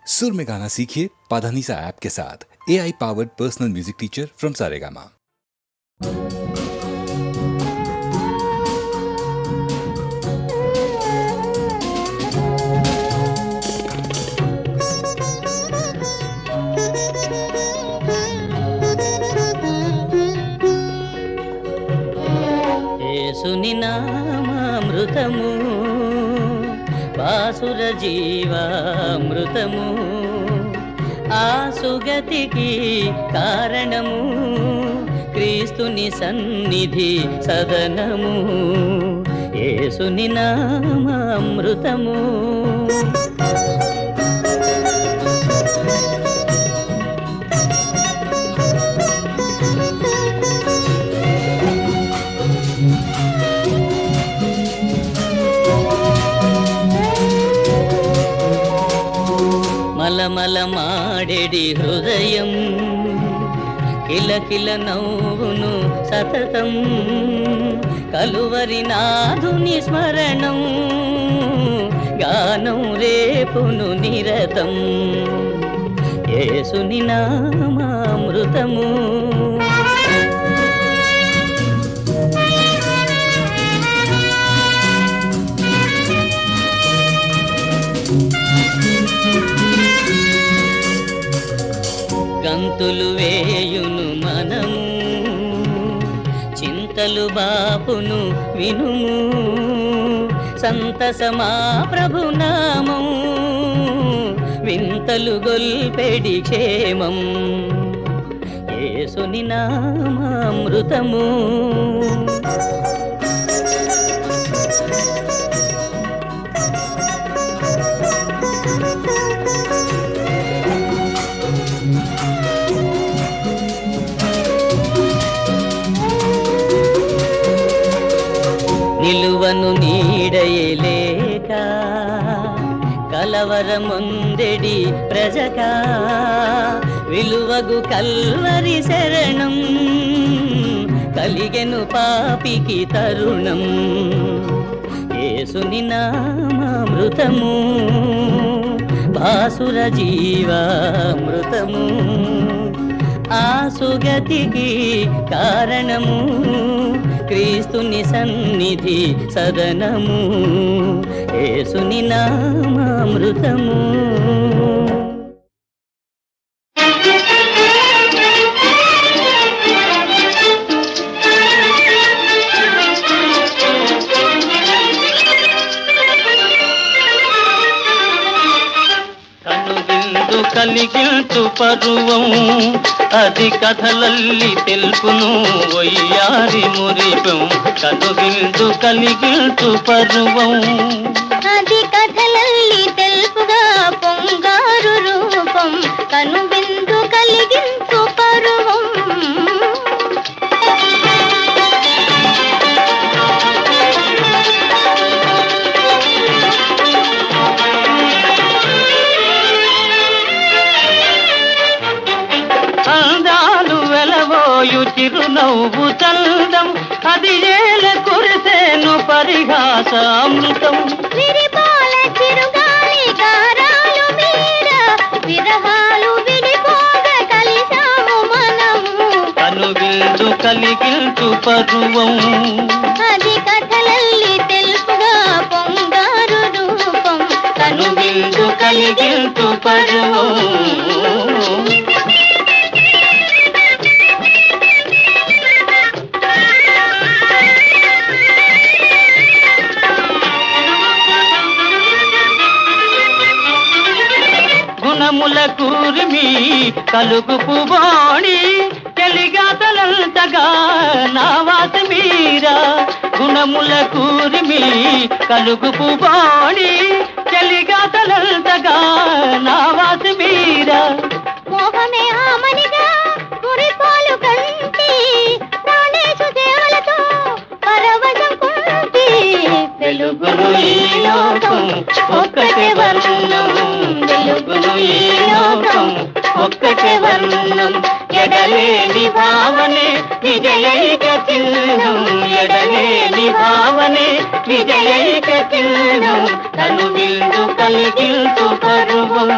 सुर में गाना सीखिए पाधानीसा ऐप के साथ। AI powered personal music teacher from Saregama. యేసుని నామామృతము వాసుర జీవామృతము ఆ సుగతికి కారణము క్రీస్తుని సన్నిధి సదనము యేసుని నామామృతము. మలమల మాడెడి హృదయం కిలకిల నవ్వును సతతం కలువరి నాథుని స్మరణం గానం రేపును నిరతం యేసుని నామామృతము. గంతులు వేయును మనము చింతలు బాపును వినుము సంతసమా ప్రభునామం వింతలు గొల్పెడి క్షేమం యేసుని నామామృతము. నిలువను నీడయలేక కలవరముందెడి ప్రజక విలువగు కల్వరి శరణం కలిగెను పాపికి తరుణం యేసుని నామామృతము భాసుర జీవామృతము ఆ సుగతికి కారణము క్రీస్తుని సన్నిధి సదనము యేసుని నామామృతము. కనువిందు కలిగిల్చు పరువం అది కథలల్లి తెలుపును వయ్యారి మురిపం కనువిందు కలిగిల్చు పరువం అది కథలల్లి తెలుపుగా పొంగారు రూపం కనువిందు కలిగించు పరువం అందాలు వెలవోయు చిరునవ్వు చందం అది ఏల కురిసేను పరిహాసామృతం విరిపాల చిరుగాలి గారాలు మీర విరహాలు విడిపోగ కలిసాము మనము కనువిందు కలిగిల్చు పరువం అది కథలల్లి తెలుపుగా పొంగారు రూపం కనువిందు కలిగిల్చు పరువం. గుణముల కూర్మి కలుగు పువాణి చెలిగాతలంతగా నావాస మీరా గుణముల కూర్మి కలుగు పువాణి చెలిగాతలంతగా నావాస మీరా మోహమే ఆమనిగా మురిపాలు కంటి ప్రాణేశు దేవలతో పరవశం కుంటి వెలుగును ఈ లోకం ఒక్కటే వర్ణం వెలుగును ఈ లోకం ఒక్కటే వర్ణం ఎడలేని భావనే విజయైక చిహ్నం ఎడలేని భావనే విజయైక చిహ్నం తను విందు కలిగిల్చు పరువం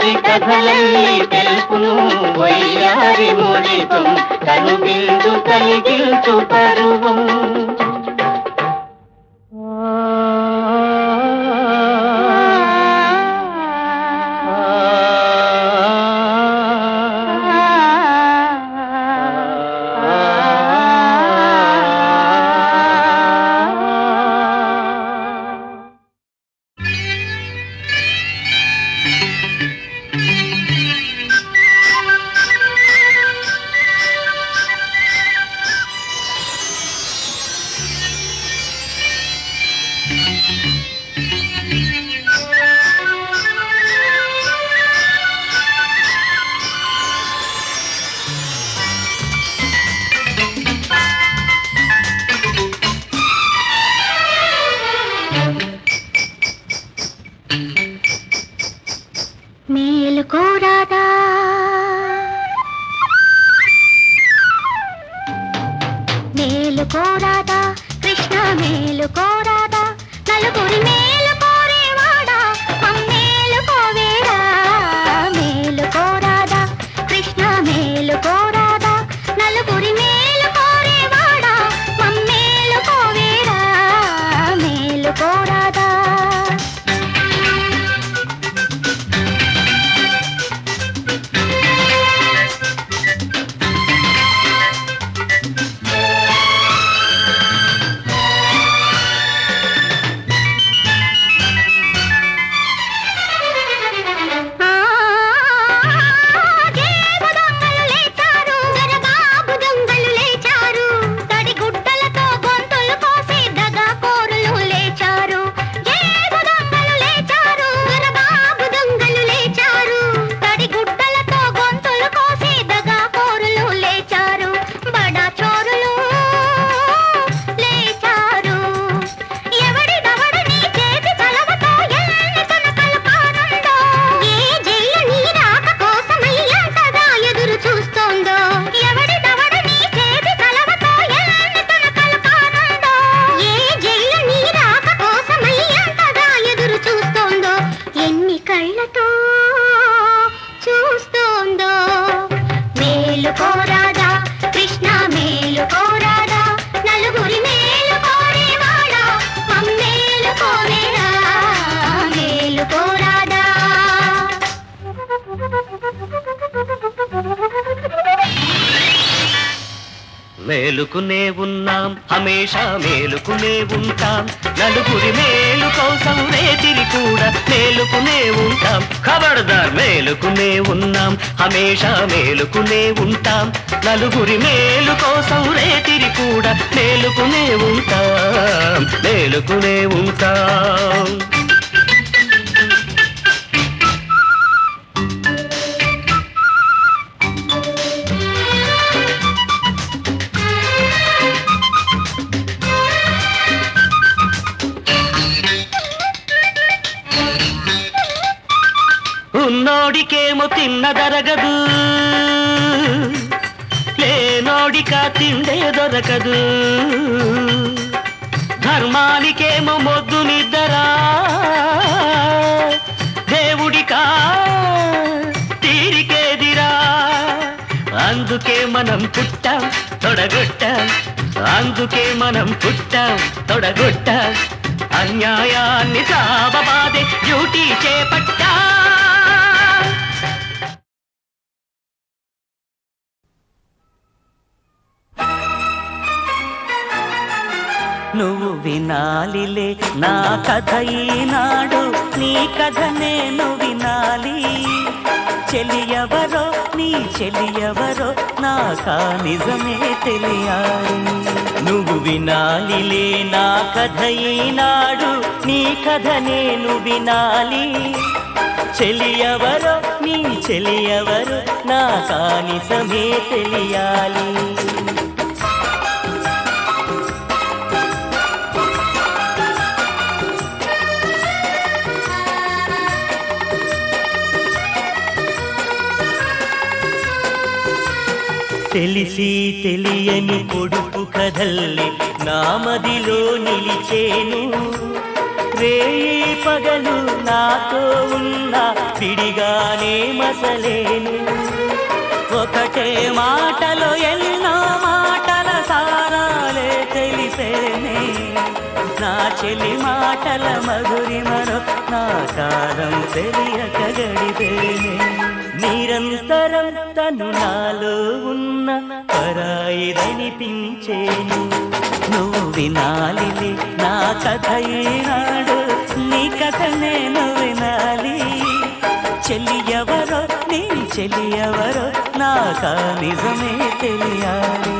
అది కథలన్నీ తెలుపును వయ్యారి మురిపం కనువిందు కలిగించు పరువం మేలుకోరాదా మేలుకోరాదా కృష్ణ మేలుకోరాదా నలుగురి మేలు కోరేవాడా మమ్మేలుకోవేరా మేలుకోరాదా కృష్ణ మేలుకోరాదా నలుగురి మేలు కోరేవాడా మమ్మేలుకోవేరా మేలుకోరాదా మేలుకునే ఉన్నాం హమేషా మేలుకునే ఉంటాం నలుగురి మేలు కోసం రేతిరి కూడా మేలుకునే ఉంటాం ఖబర్దార్ మేలుకునే ఉన్నాం హమేషా మేలుకునే ఉంటాం నలుగురి మేలు కోసం రేతిరి కూడా మేలుకునే ఉంటాం ఉన్నోడికేమో తిన్నదరగదు లేనోడిక తిండే దొరకదు ధర్మానికేమో మొద్దు నిద్దరా దేవుడికా తీరికేదిరా అందుకే మనం పుట్టాం తొడగొట్టాం అన్యాయాన్ని సాబబాదే డ్యూటీ చేపట్టా నువ్వు వినాలిలే నా కథ ఈనాడు నీ కథ నేను వినాలి చెలియవరో నీ చెలియవరో నాకా నిజమే తెలియాలి నువ్వు వినాలిలే నా కథ ఈనాడు నీ కథ నేను వినాలి చెలియవరో నీ చెలియవరో నాకా నిజమే తెలియాలి తెలిసి తెలియని పొడుపు కథల్లి నా మదిలో నిలిచేను వేయి పగలు నాతో ఉన్న విడిగానే మసలేను. ఒకటే మాటలో ఎన్నో మాటల సారాలే తెలిసేనే. నా చెలి మాటల మధురిమను నా కాలం తెలియక గడిపేనే. నిరంతరం తను నాలో ఉన్న పరాయిదనిపించేను. నువ్వు వినాలిలే నా కథ ఈనాడు, నీ కథ నేను వినాలి. చెల్లి ఎవరో నీ చెల్లి ఎవరో నాకా నిజమే తెలియాలి.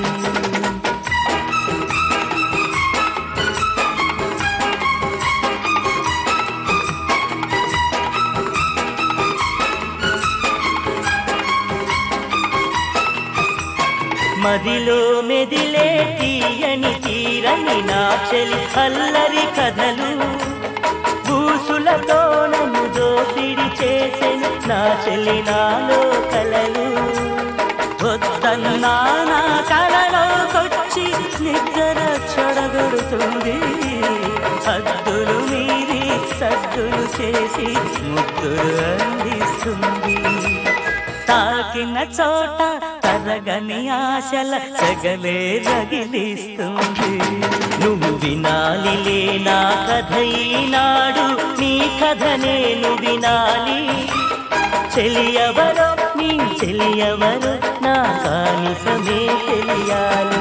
మదిలో మెదిలే తీయని తీరని నా చెలి అల్లరి కథలు, బూసులతో నన్ను దోపిడి చేసెను నా చెల్లి నాలో కలలు. వద్దన్నా నా కలలోకొచ్చి నిద్ర చెడగొడుతుంది. హద్దులు మీరి సద్దులు చేసి ముద్దులు అందిస్తుంది. తాకిన చోట తరగని ఆశల సగలే రగిలిస్తుంది. నువ్వు వినాలిలే నా కథ ఈనాడు, నీ కథ నేను వినాలి. చెలియవరో నీ చెలియవరో నా కానిసమే తెలియాలి.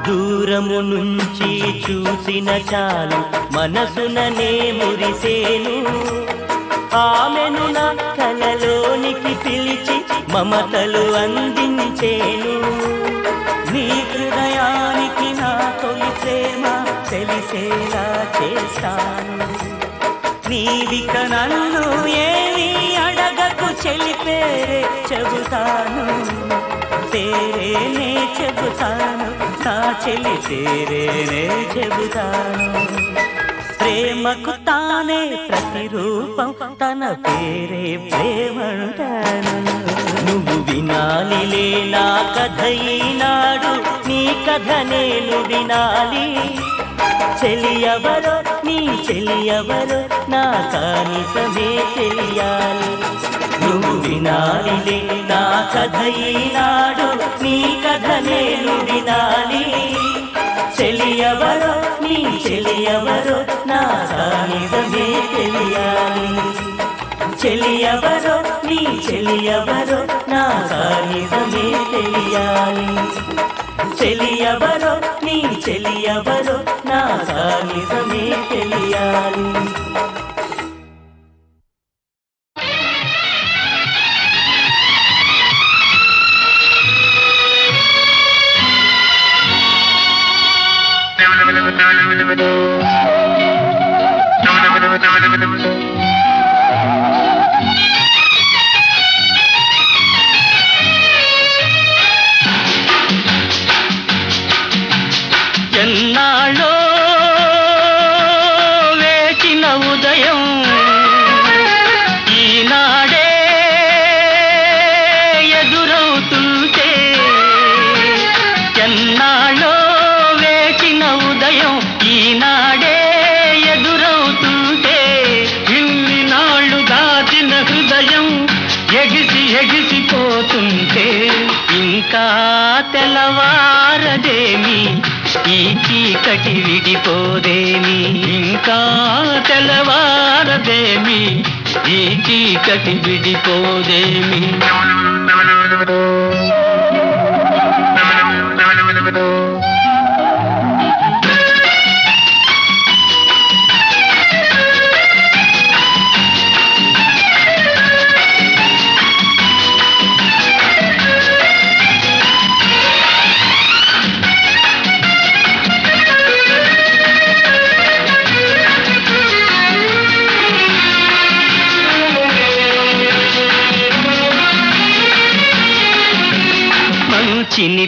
దూరము నుంచి చూసిన చాలు మనసుననే మురిసేను. ఆమెను నా కలలోనికి పిలిచి మమతలు అందించేను. నీ హృదయానికి నా తొలి ప్రేమ తెలిసేలా చేస్తాను. నీవిక నన్ను ఏమీ అడగకు చెలి పేరే చెబుతాను. పేరేనే చెబుతాను నా చెలి పేరేనే చెబుతాను. ప్రేమకు తానే ప్రతిరూపం తన పేరే ప్రేమంటాను. నువ్వు వినాలిలే నా కథ ఈనాడు, నీ కథ నేను వినాలి. చెలియవరో నీ చెలియవరో నా కానిసమే తెలియాలి. నువ్వు వినాలిలే నా కథ ఈనాడు, నీ కథ నేను వినాలి. చెలియవరో నీ చెలియవరో నా కానిసమే తెలియాలి. చెలియవరో నీ చెలియవరో నా కానిసమే తెలియాలి. చెలియవరో నీ చెలియవరో నా కానిసమే తెలియాలి. ఎన్నాళ్ళో వేచిన ఉదయం ఈనాడే ఎదురవుతుంటే. ఎన్నాళ్ళో వేచిన ఉదయం ఈనాడే ఎదురవుతుంటే. ఇన్ని నాళ్ళు దాచిన హృదయం ఎగిసి ఎగిసిపోతుంటే. ఇంకా తెల్లవారదేమి ఈ చీకటి విడిపోదేమి. ఇంకా తెల్లవారదేమి ఈ చీకటి విడిపోదేమి.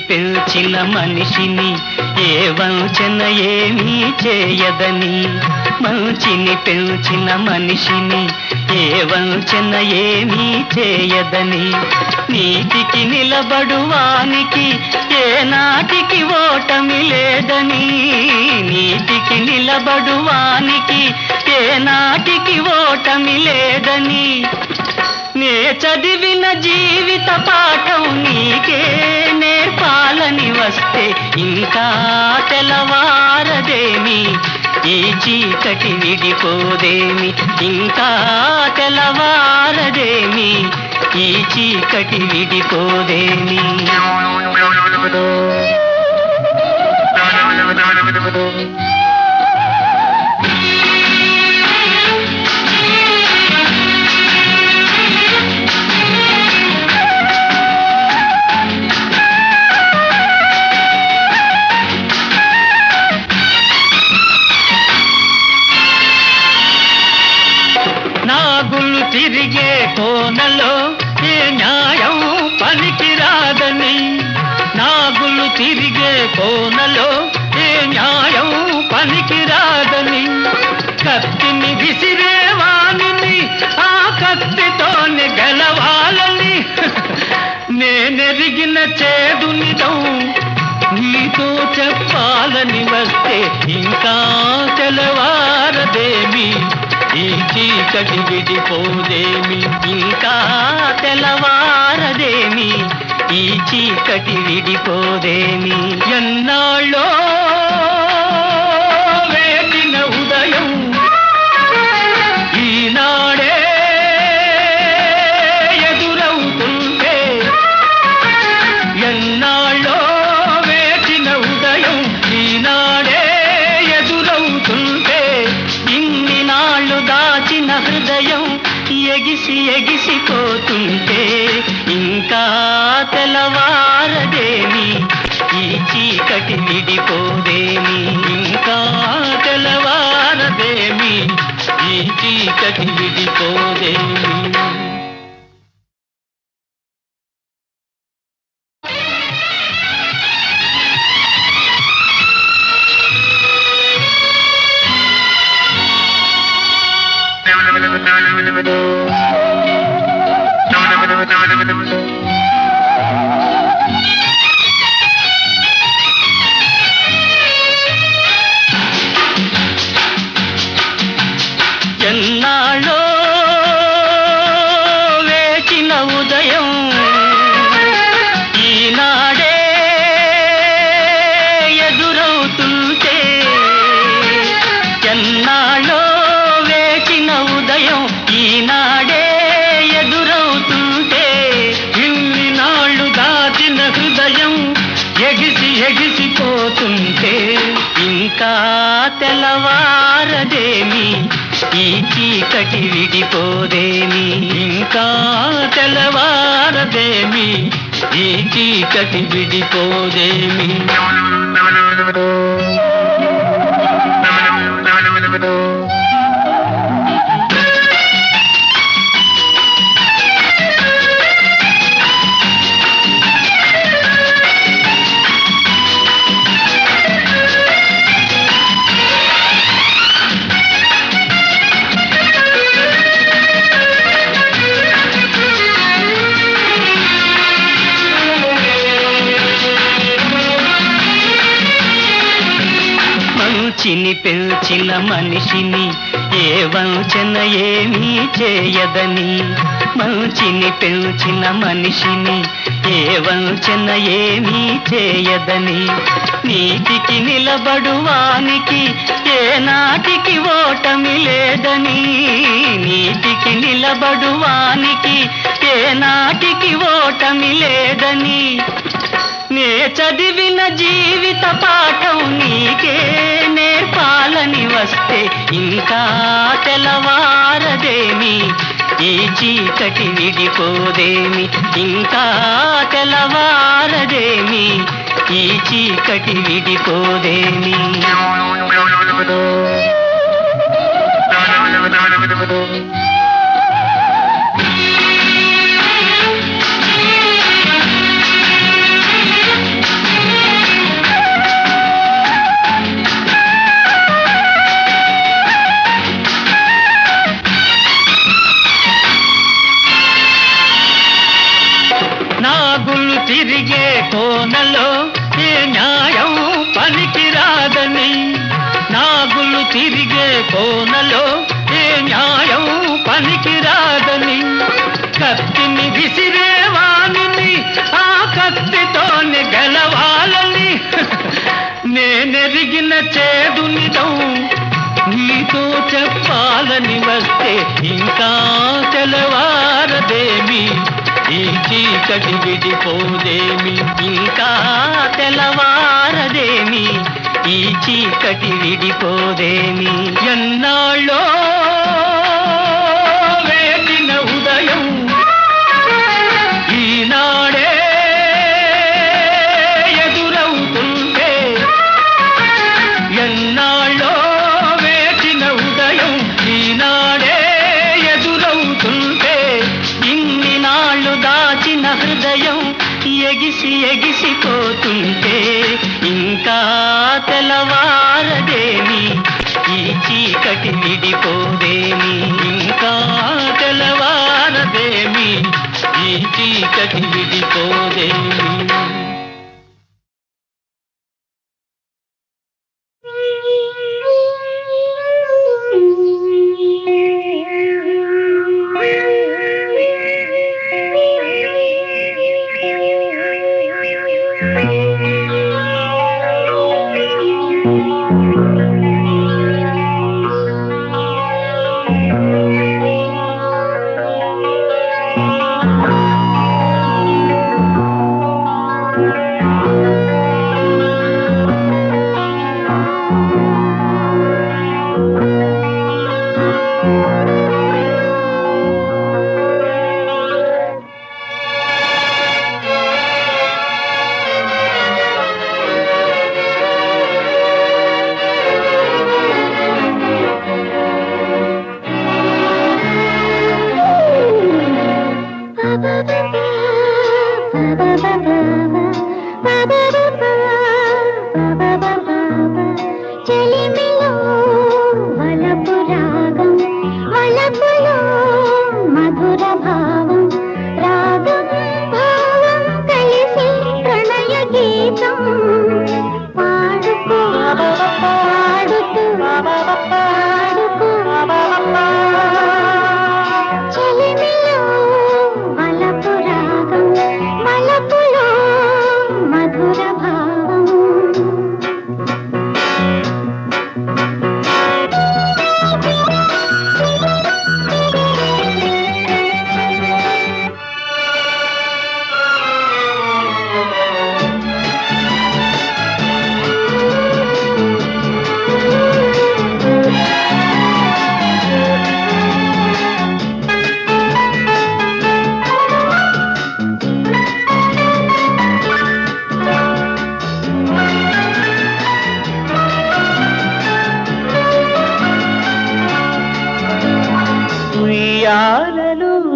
పెంచిన మనిషిని ఏ వంచన ఏమీ చేయదని, మంచిని పెంచిన మనిషిని ఏ వంచన ఏమీ చేయదని, నీతికి నిలబడువానికి ఏ నాటికి ఓటమి లేదని, నీతికి నిలబడువానికి ఏ నాటికి ఓటమి లేదని, నే చదివిన జీవిత పాఠం నీకే నేర్పాలని వస్తే ఇంకా తెల్లవారదేమి, ఈ చీకటి విడిపోదేమి, ఇంకా తెల్లవారదేమి, ఈ చీకటి విడిపోదేమి. నాగులు తిరిగే కోనలో ఏ న్యాయం పనికిరాదని, నాగులు తిరిగే కోనలో ఏ న్యాయం పనికిరాదని, కత్తిని విసిరే వాణిని ఆ కత్తితోనే గెలవాలని నేనెరిగిన చేదు నిజం నీతో చెప్పాలని వస్తే ఇంకా తెల్లవారదేమి, ఈ చీకటి విడిపోదేమి, ఇంకా తెల్లవారదేమి, ఈ చీకటి విడిపోదేమి. ఎన్నాళ్ళో వేసిన ఉదయం ఈనాడే ఎదురవుతుంటే, ఎన్నాళ్ళో వేసిన ఉదయం ఈనాడే ఎదురవుతుంటే, ఇన్ని నాళ్ళు దాచిన హృదయం ఎగిసి ఎగిసిపోతుంటే, ఇంకా తెల్లవారదేమి, ఈ చీకటి విడిపోదేమి, ఇంకా తెల్లవారదేమి, ఈ చీకటి విడిపోదేమి. ఎన్నాళ్ళో వేచిన ఉదయం ఈనాడే ఎదురవుతుంటే, ఎన్నాళ్ళో వేచిన ఉదయం ఈనాడే ఎదురవుతుంటే, ఇన్ని నాళ్ళు దాచిన హృదయం ఎగిసి ఎగిసిపోతుంటే, ఇంకా తెల్లవారదేమి, ఈ చీకటి విడిపోదేమి, ఇంకా తెల్లవారదేమి, ఈ చీకటి విడిపోదేమి. మంచిని పెంచిన మనిషిని ఏ వంచన ఏమీ చేయదని, మంచిని పెంచిన మనిషిని ఏ వంచన ఏమీ చేయదని, నీతికి నిలబడువానికి ఏ నాటికి ఓటమి లేదని, నీతికి నిలబడువానికి ఏ నాటికి ఓటమి లేదని, నే చదివిన జీవిత పాఠం నీకే నేర్పాలని వస్తే ఇంకా తెల్లవారదేమి, ఈ చీకటి విడిపోదేమి, ఇంకా తెల్లవారదేమి, ఈ చీకటి విడిపోదేమి. కోనలో ఏ న్యాయం పనికిరాదని కత్తిని విసిరేవాణిని ఆ కత్తితోనే గెలవాలని నేనెరిగిన చేదునిదం నీతో చెప్పాలని వస్తే ఇంకా తెలవారదేమి ఈ చీకటి విడిపోదేమి ఇంకా తెలవారదేమి ఈ చీకటి విడిపోదేమి ఎన్నాళ్ళో వేటిన ఉదయం ఈనాడే ఎదురవుతుంటే ఎన్నాళ్ళో వేటిన ఉదయం ఈనాడే ఎదురవుతుంటే ఇన్ని నాళ్ళు దాచిన హృదయం ఎగిసి ఎగిసిపోతుంటే ఇంకా తెలవారదేమి ఈ చీకటి విడిపోదేమి ఇంకా తెలవారదేమి ఈ చీకటి విడిపోదేమి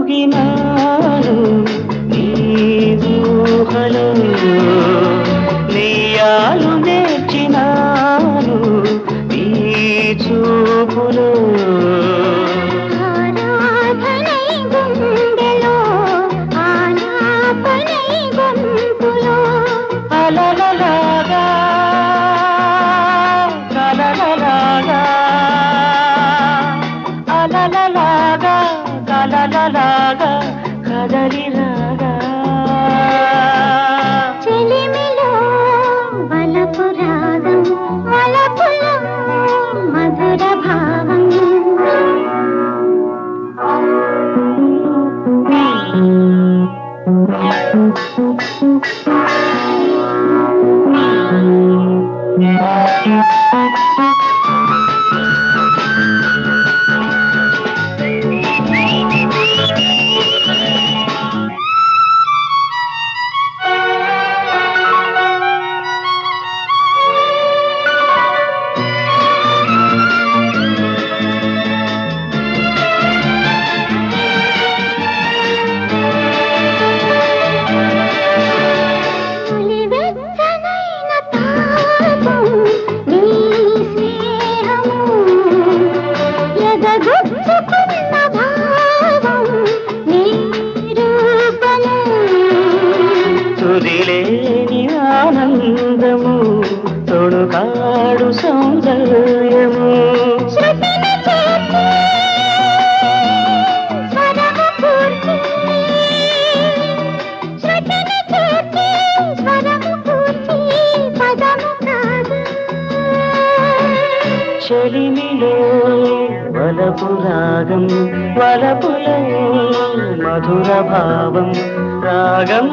ఉయ్యాలలుగినాను నీ ఊహలో నెయ్యాలు నేర్చినాను నీ చూపులో ఆరాధనై గుండెలో ఆలాపనై గొంతులో అలలలాగా కలలలాగా అలలలాగా కలలలాగా కదలిరాగా చెలిమిలో వలపు రాగం వలపులో మధుర భావం తుదిలేని ఆనందము తొడుకాడు సౌందర్యము శృతి చెలిమిలో వలపు రాగం వలపులో మధుర భావం రాగం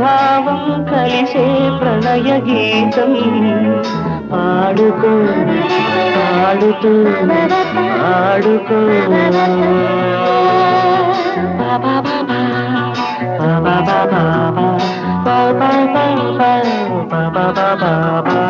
భావం కలిసే ప్రణయ గీతం పాడుకో పాడుతూ ఆడుకో బాబా బాబా బాబా బాబా బాబా బాబా బాబా.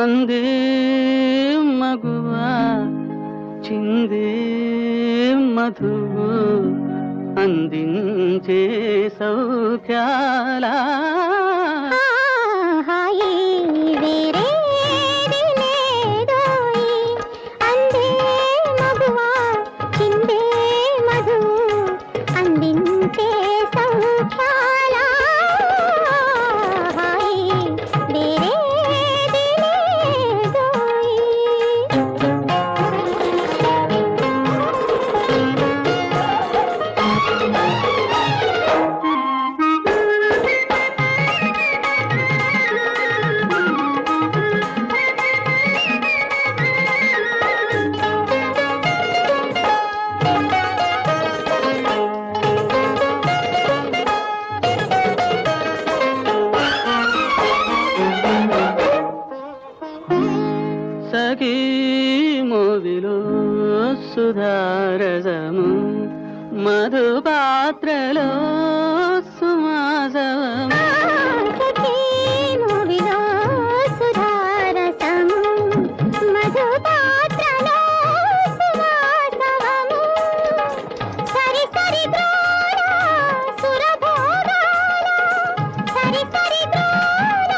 అందే మగువా చిందే మధువు అందించే సౌఖ్యాలా హాయి వేరేది లేదోయి అందే మగువా చిందే మధువు అందించే సౌఖ్యాలా హాయి వేరేది లేదోయి. సఖీ మోవిలో సుధారసము మధుపాత్రలో సుమాసవము సఖీ మూవిలో సుధారసము మధుపాత్రలో సువాసవము సరి సరి ద్రోణ సురభోగాల సరి సరి ద్రోణ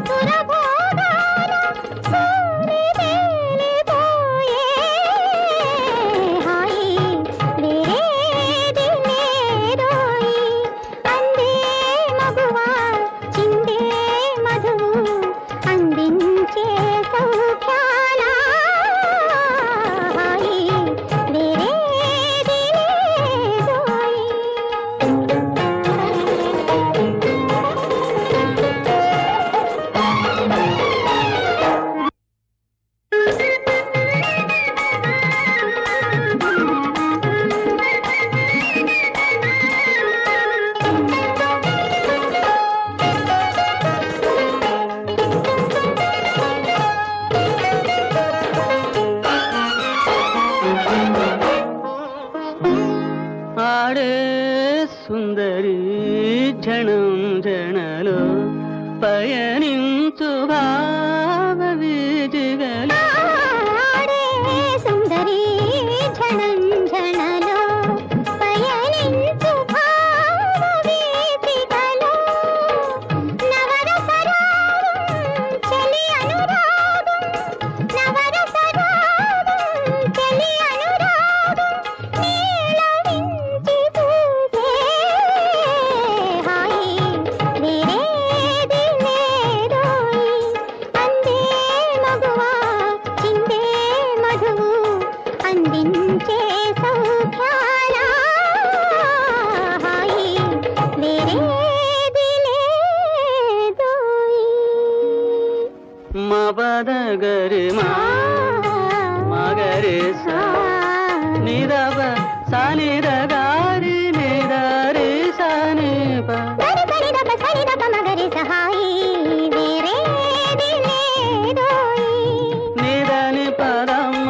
సురభోగాల సూరి తేలిపోయే హాయి వేరేది లేదోయి అందే మగువా చిందే మధువు అందించే సౌఖ్యాలా హాయి వేరేది లేదోయి. ఆడే సుందరి జనం జనలో పయనించు భావ వీజిగలో ఆడే సుందరి ఝణం ఝణలో పయనించు భావ వీథికలో నవరసరాగం చెలి అనురాగం నవరసరాగం చెలి అనురాగం నీలవించి పూసే హాయి వేరేది లేదోయి అందే మగువా చిందే మధువు అందించే సౌఖ్యాలా హాయి వేరేది లేదోయి. మబదగరి మగరి నిదవ సనిదగారి నిదరి సనిప సరి సరి దప సరి దప మగరి సహాయి వేరేది లేదోయి. నిదని పదమ్మ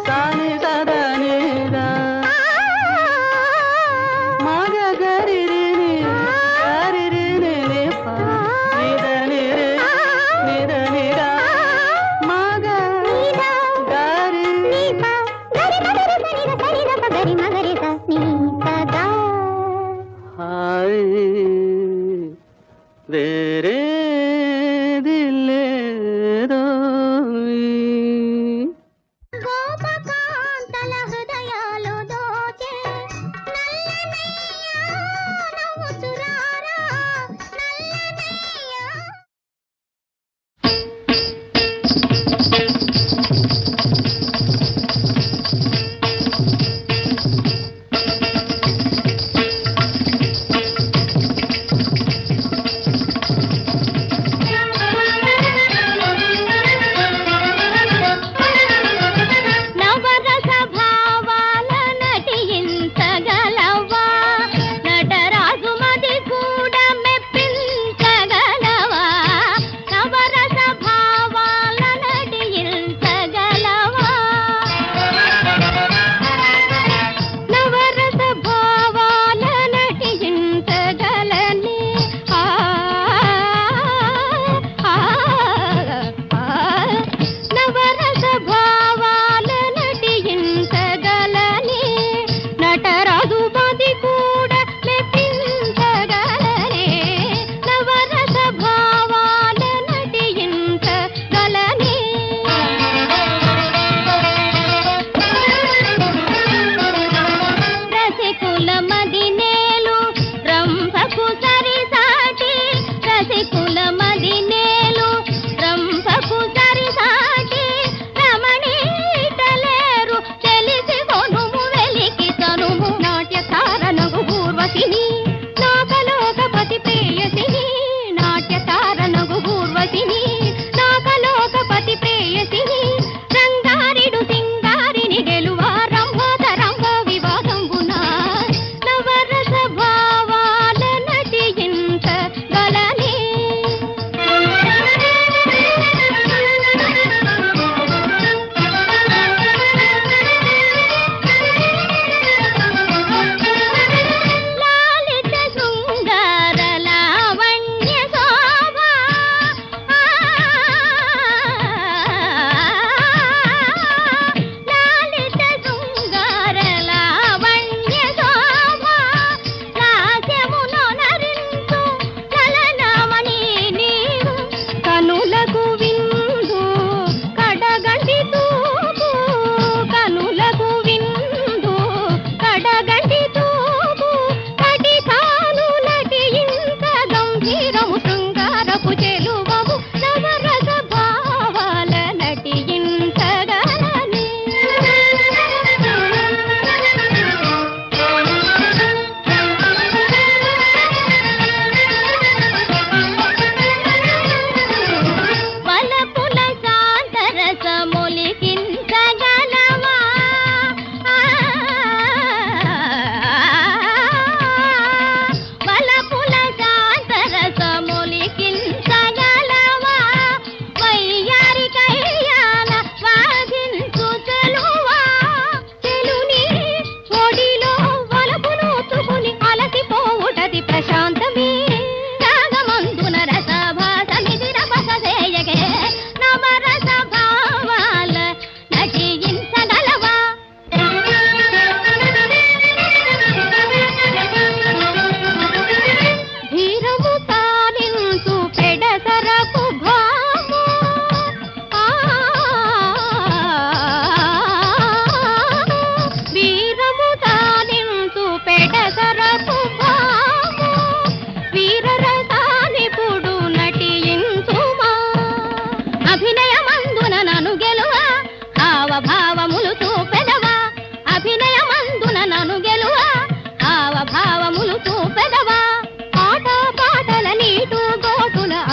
సని సదనిద మగ గరిరిని గరిరిని నిప నిదని నిదని రా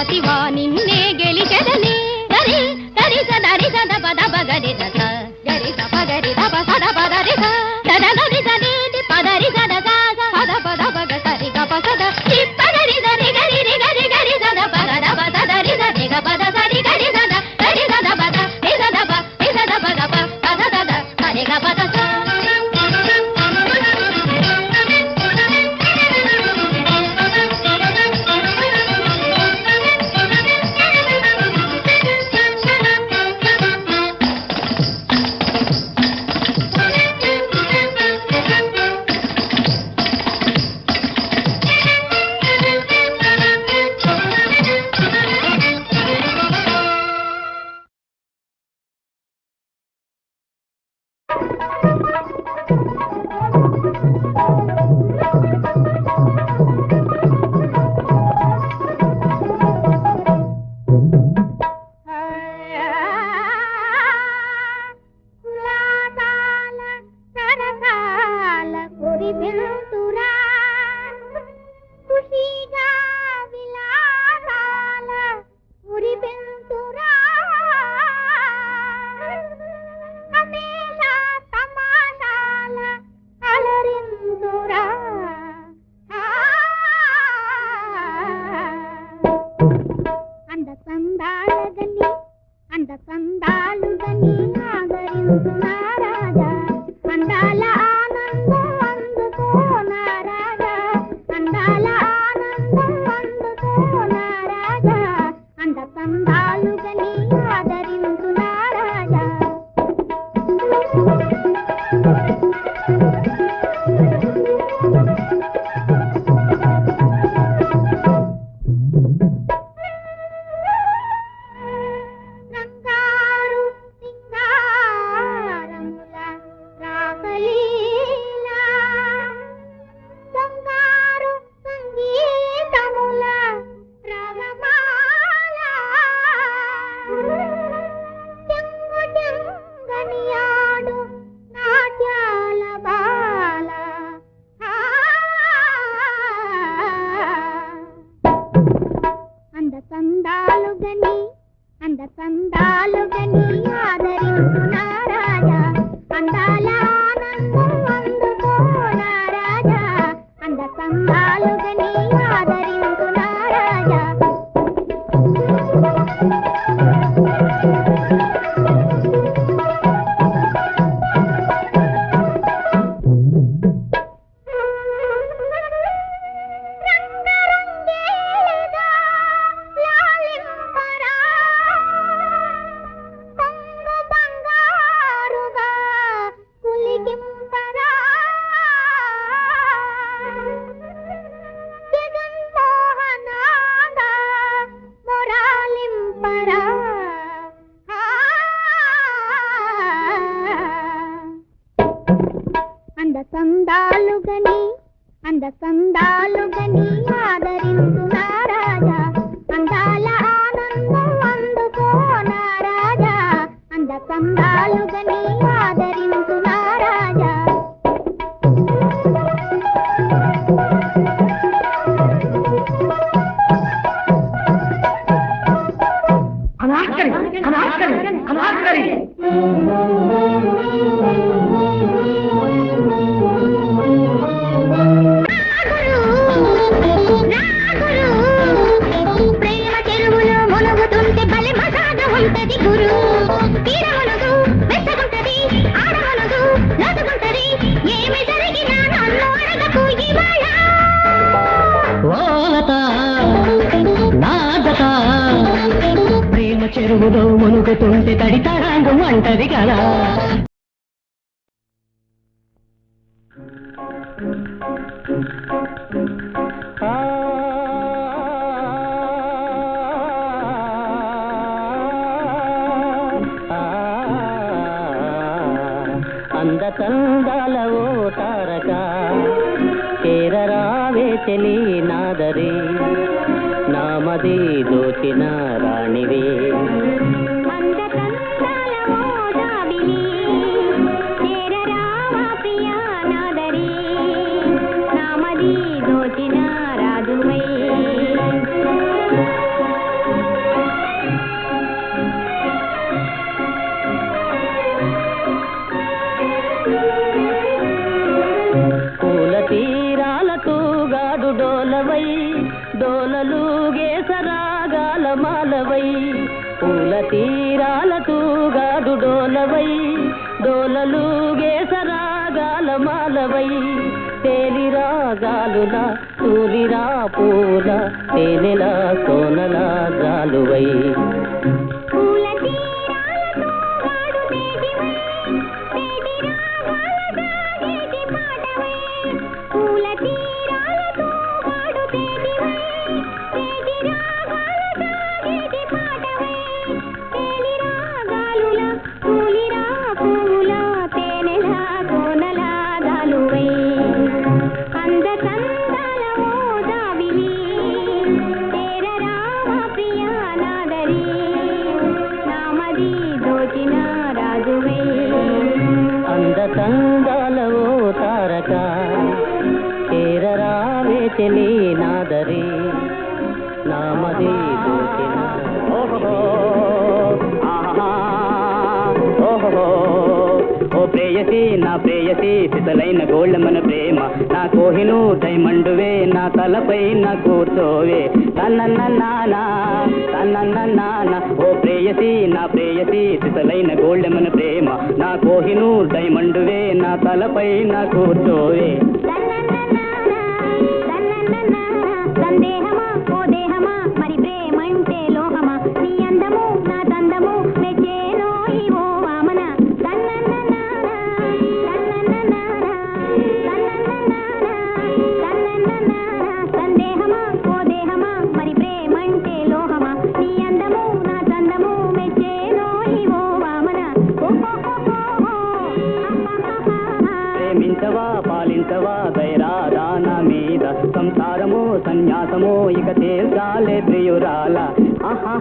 శివా నిన్నే గెలిచెదనే గరి గరి సదరి సద పద పగరి సద గరి స పగరి దప సద పదరి స సద గరి సది పదరి సద సద పద పద పగ సరి గప సద పగరి సరి గరి రి గరి గరి సద పగ దప సదరి సది గ పద సరి గరి సద గరి సద పద రి సద ప రి సద పగ ప పద సద సరి గ పద స చెరువులో మునుగుతుంటే తడితడాంగం అంటది కదా. అందకందాల ఓ తారక కేరరావే చెలి నాదరి నామది దోచిన రాణివే. మాలవై పూల తీరాల తూగాడు డోలవై డోలలుగే సరాగాల మాలవై తేలిరాగాలులా తూలిరా పూల తేనెలా సోనలా జాలువై అందతందాలవో తారక చేరరావే చెలి నాదరి నామది దోచిన ఓహో ఆహా ఓహో ఓ ప్రేయసి నా ప్రేయసి సిసలైన గోళ్ళ మన ప్రేమ నా కోహిను డైమండువే నా తలపై నా కూర్చోవే తన్నన్నానా తన్నన్నానా ఓ ప్రేయసి నా ప్రేయసి సిసలైన గోళ్ళ మన ప్రేమ నా కోహిను డైమండువే నా తలపై నా కూర్చోవే సందేహమా ఓ దేహమా మరి ప్రేమంటే లోహమా నీ అందము నా తందము మెచ్చేనో ఇవో వామన సందేహమా ఓ దేహమా మరి ప్రేమంటే లోహమా నీ అందము నా తందము మెచ్చేనో ఇవో వామన ప్రేమించవా పాలించవా దైరాదా నా మీద సంసారము సన్యాసము ఇక తేల్చాలే ప్రియురాల ఆహా